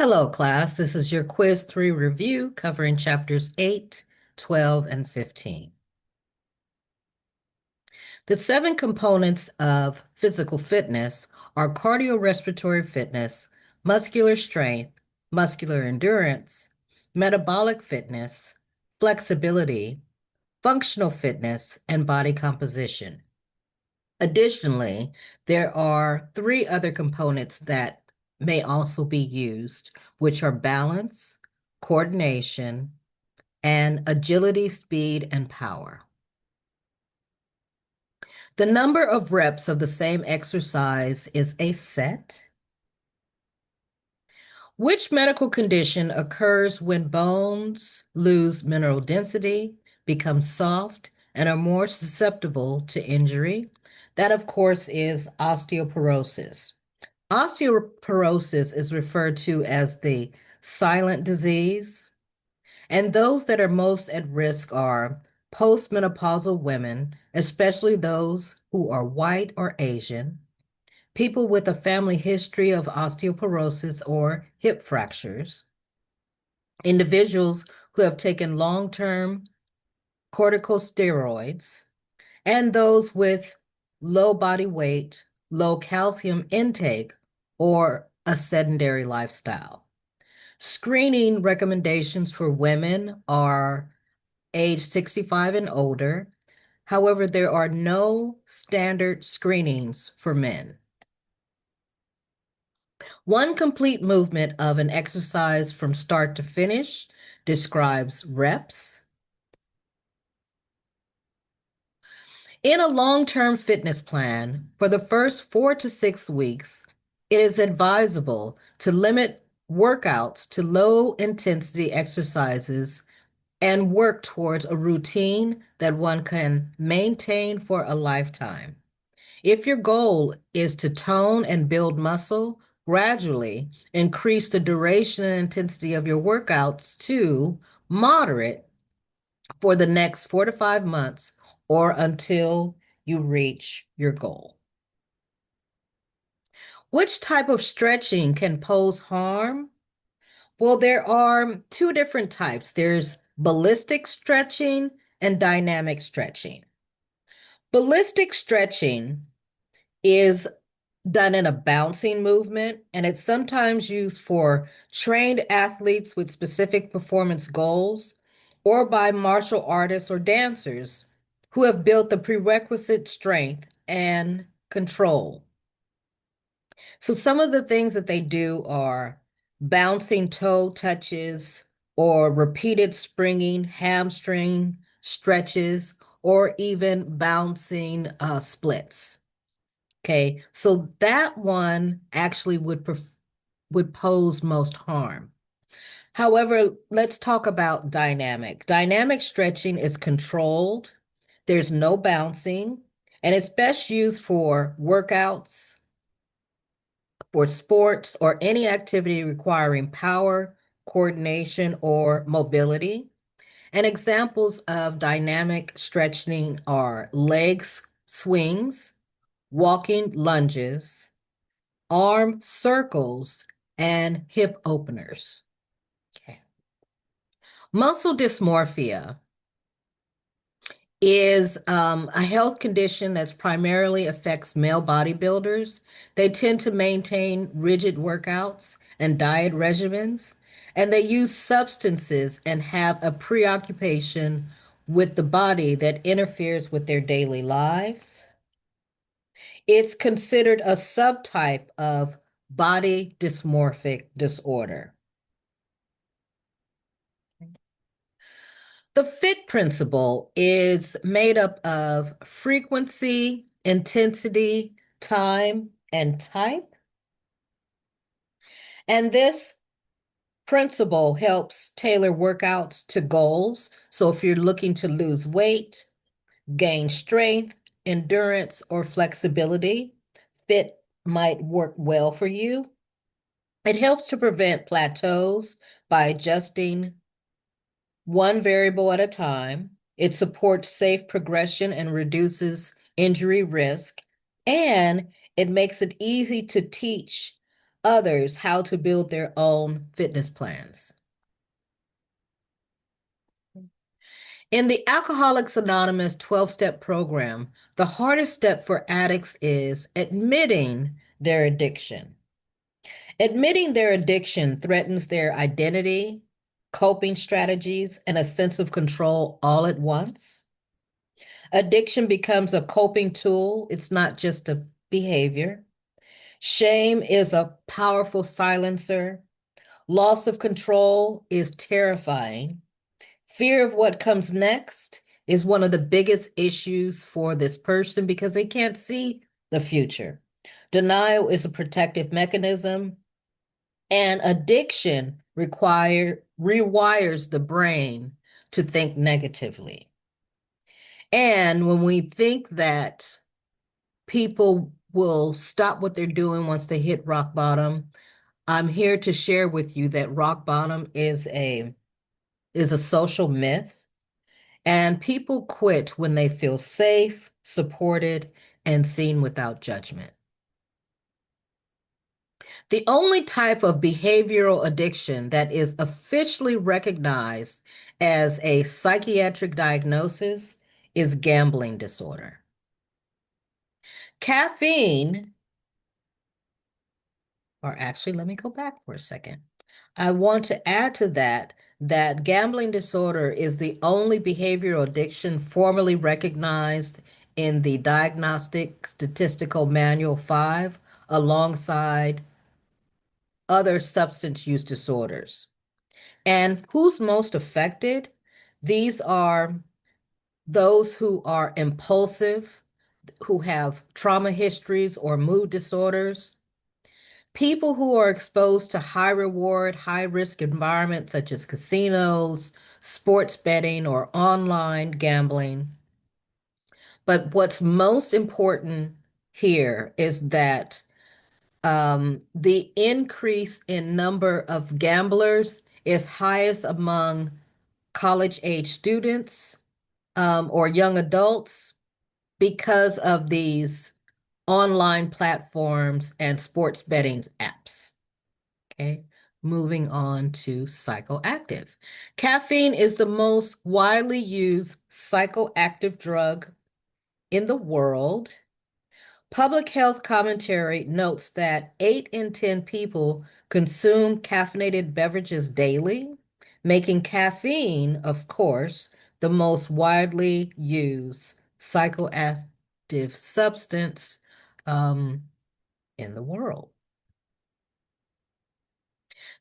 Hello, class. This is your Quiz 3 review covering chapters 8, 12, and 15. The 7 components of physical fitness are cardiorespiratory fitness, muscular strength, muscular endurance, metabolic fitness, flexibility, functional fitness, and body composition. Additionally, there are 3 other components that may also be used, which are balance, coordination, and agility, speed, and power. The number of reps of the same exercise is a set. Which medical condition occurs when bones lose mineral density, become soft, and are more susceptible to injury? That, of course, is osteoporosis. Osteoporosis is referred to as the silent disease, and those that are most at risk are postmenopausal women, especially those who are white or Asian, people with a family history of osteoporosis or hip fractures, individuals who have taken long-term corticosteroids, and those with low body weight, low calcium intake, or a sedentary lifestyle. Screening recommendations for women are age 65 and older. However, there are no standard screenings for men. One complete movement of an exercise from start to finish describes reps. In a long-term fitness plan, for the first 4 to 6 weeks, it is advisable to limit workouts to low-intensity exercises and work towards a routine that one can maintain for a lifetime. If your goal is to tone and build muscle, gradually increase the duration and intensity of your workouts to moderate for the next 4 to 5 months or until you reach your goal. Which type of stretching can pose harm? Well, there are 2 different types. There's ballistic stretching and dynamic stretching. Ballistic stretching is done in a bouncing movement, and it's sometimes used for trained athletes with specific performance goals or by martial artists or dancers who have built the prerequisite strength and control. So some of the things that they do are bouncing toe touches or repeated springing, hamstring stretches, or even bouncing splits. Okay, so that one actually would pose most harm. However, let's talk about dynamic. Dynamic stretching is controlled. There's no bouncing, and it's best used for workouts, for sports, or any activity requiring power, coordination, or mobility. And examples of dynamic stretching are leg swings, walking lunges, arm circles, and hip openers. Okay. Muscle dysmorphia is a health condition that's primarily affects male bodybuilders. They tend to maintain rigid workouts and diet regimens, and they use substances and have a preoccupation with the body that interferes with their daily lives. It's considered a subtype of body dysmorphic disorder. The FIT principle is made up of frequency, intensity, time, and type. And this principle helps tailor workouts to goals. So if you're looking to lose weight, gain strength, endurance, or flexibility, FIT might work well for you. It helps to prevent plateaus by adjusting one variable at a time. It supports safe progression and reduces injury risk. And it makes it easy to teach others how to build their own fitness plans. In the Alcoholics Anonymous 12-step program, the hardest step for addicts is admitting their addiction. Admitting their addiction threatens their identity, coping strategies, and a sense of control all at once. Addiction becomes a coping tool. It's not just a behavior. Shame is a powerful silencer. Loss of control is terrifying. Fear of what comes next is one of the biggest issues for this person because they can't see the future. Denial is a protective mechanism, and addiction rewires the brain to think negatively. And when we think that people will stop what they're doing once they hit rock bottom, I'm here to share with you that rock bottom is a social myth, and people quit when they feel safe, supported, and seen without judgment. The only type of behavioral addiction that is officially recognized as a psychiatric diagnosis is gambling disorder. Caffeine, or actually, let me go back for a second. I want to add to that gambling disorder is the only behavioral addiction formally recognized in the Diagnostic Statistical Manual 5 alongside other substance use disorders. And who's most affected? These are those who are impulsive, who have trauma histories or mood disorders, people who are exposed to high reward, high risk environments such as casinos, sports betting, or online gambling. But what's most important here is that the increase in number of gamblers is highest among college age students or young adults because of these online platforms and sports betting apps. Okay, moving on to psychoactive. Caffeine is the most widely used psychoactive drug in the world. Public health commentary notes that 8 in 10 people consume caffeinated beverages daily, making caffeine, of course, the most widely used psychoactive substance in the world.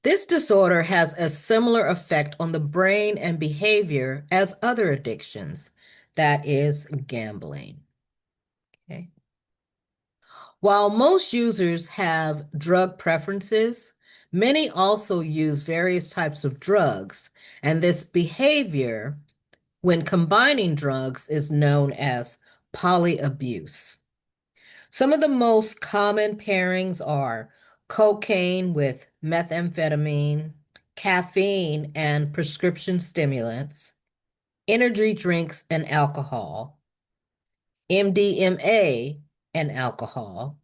This disorder has a similar effect on the brain and behavior as other addictions, that is gambling. Okay. While most users have drug preferences, many also use various types of drugs, and this behavior, when combining drugs, is known as polyabuse. Some of the most common pairings are cocaine with methamphetamine, caffeine and prescription stimulants, energy drinks and alcohol, MDMA and alcohol,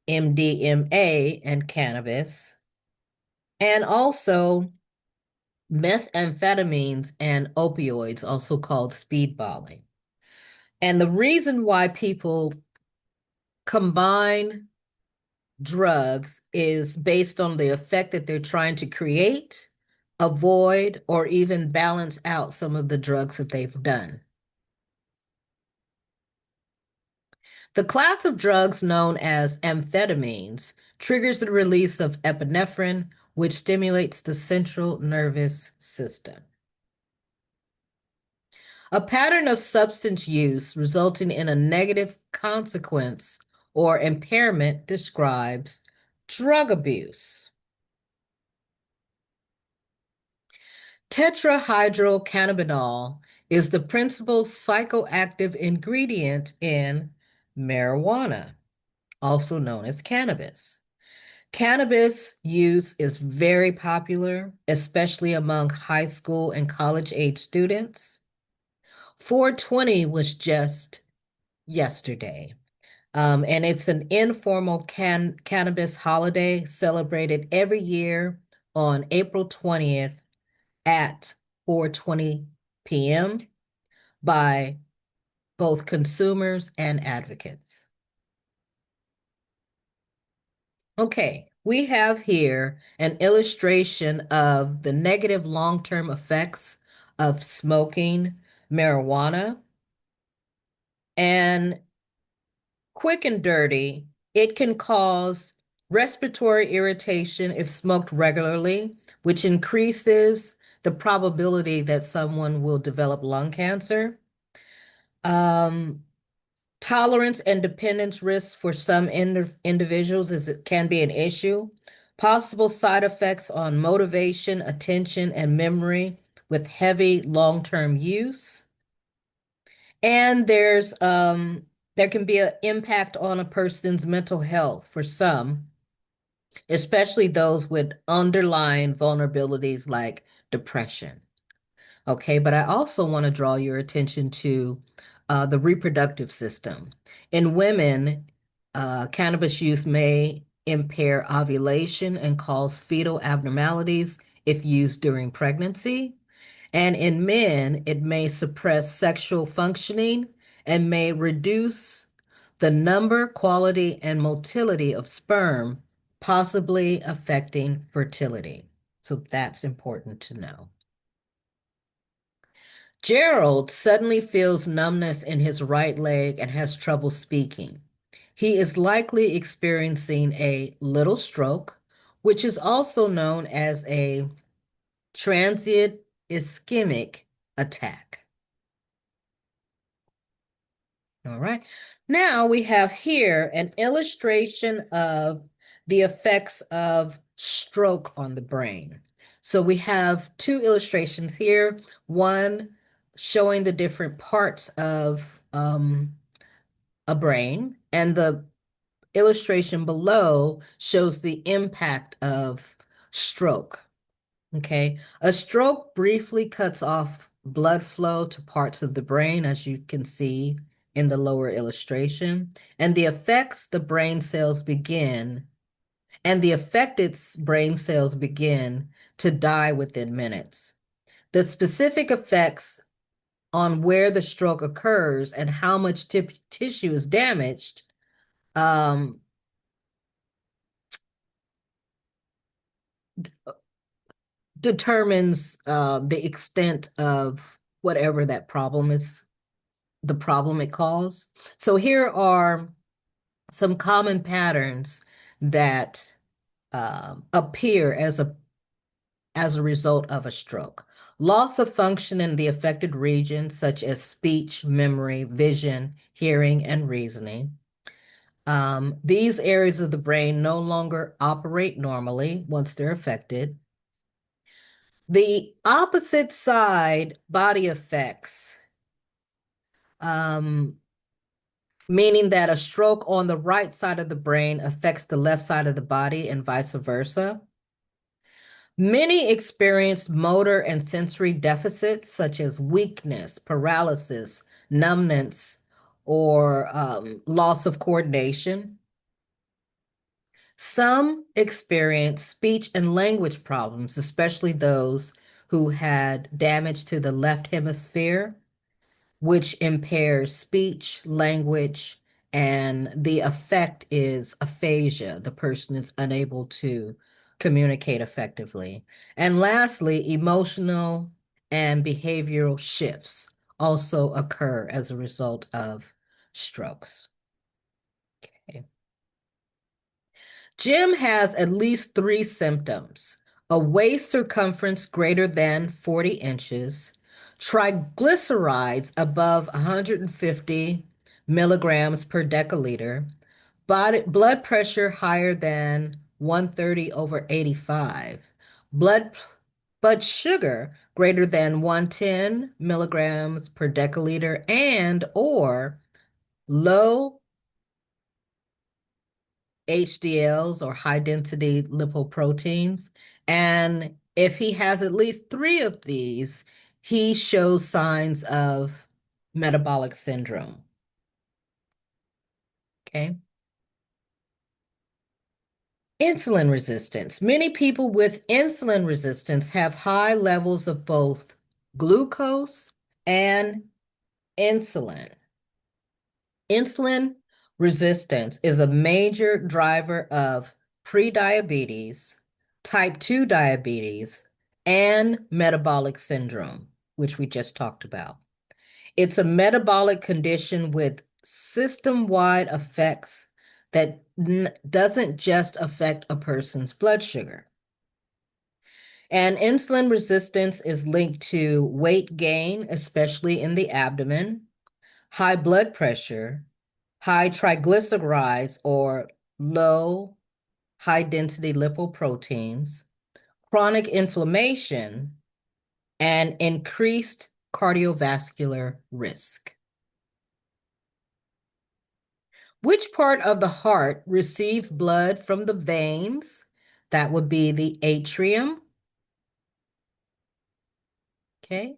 MDMA and cannabis, and also methamphetamines and opioids, also called speedballing. And the reason why people combine drugs is based on the effect that they're trying to create, avoid, or even balance out some of the drugs that they've done. The class of drugs known as amphetamines triggers the release of epinephrine, which stimulates the central nervous system. A pattern of substance use resulting in a negative consequence or impairment describes drug abuse. Tetrahydrocannabinol is the principal psychoactive ingredient in marijuana, also known as cannabis. Cannabis use is very popular, especially among high school and college age students. 420 was just yesterday. And it's an informal cannabis holiday celebrated every year on April 20th at 4:20 p.m. by both consumers and advocates. Okay, we have here an illustration of the negative long-term effects of smoking marijuana. And quick and dirty, it can cause respiratory irritation if smoked regularly, which increases the probability that someone will develop lung cancer. Um, Tolerance and dependence risks for some individuals is it can be an issue. Possible side effects on motivation, attention, and memory with heavy long-term use. And there can be an impact on a person's mental health for some, especially those with underlying vulnerabilities like depression. Okay, but I also want to draw your attention to the reproductive system. In women, cannabis use may impair ovulation and cause fetal abnormalities if used during pregnancy. And in men, it may suppress sexual functioning and may reduce the number, quality, and motility of sperm, possibly affecting fertility. So that's important to know. Gerald suddenly feels numbness in his right leg and has trouble speaking. He is likely experiencing a little stroke, which is also known as a transient ischemic attack. All right. Now we have here an illustration of the effects of stroke on the brain. So we have two illustrations here, one showing the different parts of a brain, and the illustration below shows the impact of stroke. Okay, a stroke briefly cuts off blood flow to parts of the brain, as you can see in the lower illustration, and the affected brain cells begin to die within minutes. The specific effects on where the stroke occurs and how much tissue is damaged um, determines the extent of whatever that problem is, the problem it caused. So here are some common patterns that appear as a result of a stroke. Loss of function in the affected regions, such as speech, memory, vision, hearing, and reasoning. These areas of the brain no longer operate normally once they're affected. The opposite side body effects, um, meaning that a stroke on the right side of the brain affects the left side of the body and vice versa. Many experience motor and sensory deficits such as weakness, paralysis, numbness, or loss of coordination. Some experience speech and language problems, especially those who had damage to the left hemisphere, which impairs speech, language, and the effect is aphasia. The person is unable to communicate effectively. And lastly, emotional and behavioral shifts also occur as a result of strokes. Okay. Jim has at least three symptoms: a waist circumference greater than 40 inches, triglycerides above 150 milligrams per deciliter, blood pressure higher than 130 over 85, blood sugar greater than 110 milligrams per deciliter, and or low HDLs or high density lipoproteins. And if he has at least three of these, he shows signs of metabolic syndrome. Okay. Insulin resistance. Many people with insulin resistance have high levels of both glucose and insulin. Insulin resistance is a major driver of prediabetes, type 2 diabetes, and metabolic syndrome, which we just talked about. It's a metabolic condition with system-wide effects that doesn't just affect a person's blood sugar. And insulin resistance is linked to weight gain, especially in the abdomen, high blood pressure, high triglycerides or low high density lipoproteins, chronic inflammation, and increased cardiovascular risk. Which part of the heart receives blood from the veins? That would be the atrium. Okay.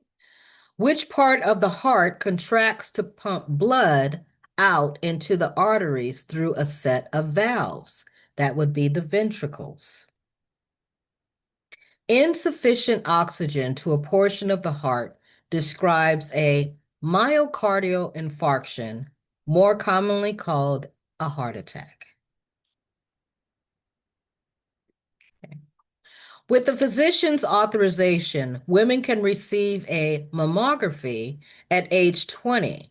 Which part of the heart contracts to pump blood out into the arteries through a set of valves? That would be the ventricles. Insufficient oxygen to a portion of the heart describes a myocardial infarction, more commonly called a heart attack. Okay. With the physician's authorization, women can receive a mammography at age 20,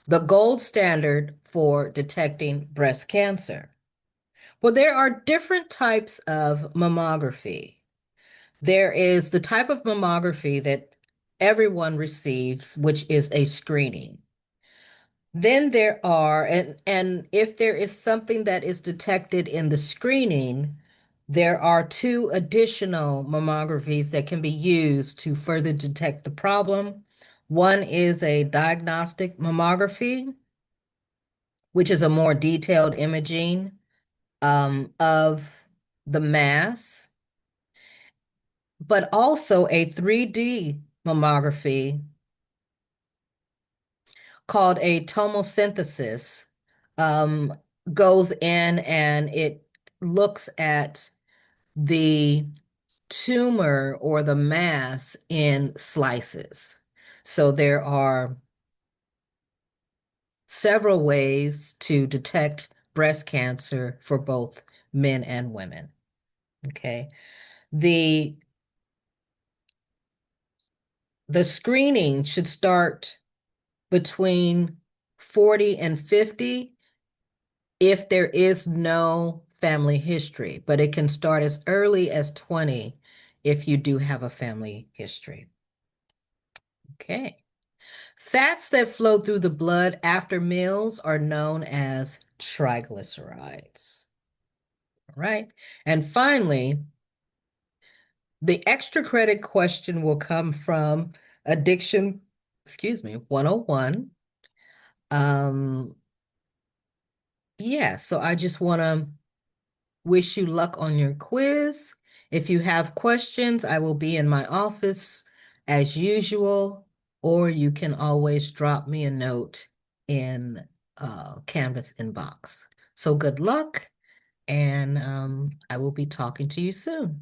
the gold standard for detecting breast cancer. Well, there are different types of mammography. There is the type of mammography that everyone receives, which is a screening. Then there are, and if there is something that is detected in the screening, there are two additional mammographies that can be used to further detect the problem. One is a diagnostic mammography, which is a more detailed imaging of the mass, but also a 3D mammography called a tomosynthesis um, goes in and it looks at the tumor or the mass in slices. So there are several ways to detect breast cancer for both men and women. Okay. The the screening should start between 40 and 50 if there is no family history, but it can start as early as 20 if you do have a family history. Okay. Fats that flow through the blood after meals are known as triglycerides. All right. And finally, the extra credit question will come from Addiction, 101. Yeah, so I just want to wish you luck on your quiz. If you have questions, I will be in my office as usual, or you can always drop me a note in Canvas inbox. So good luck, and I will be talking to you soon.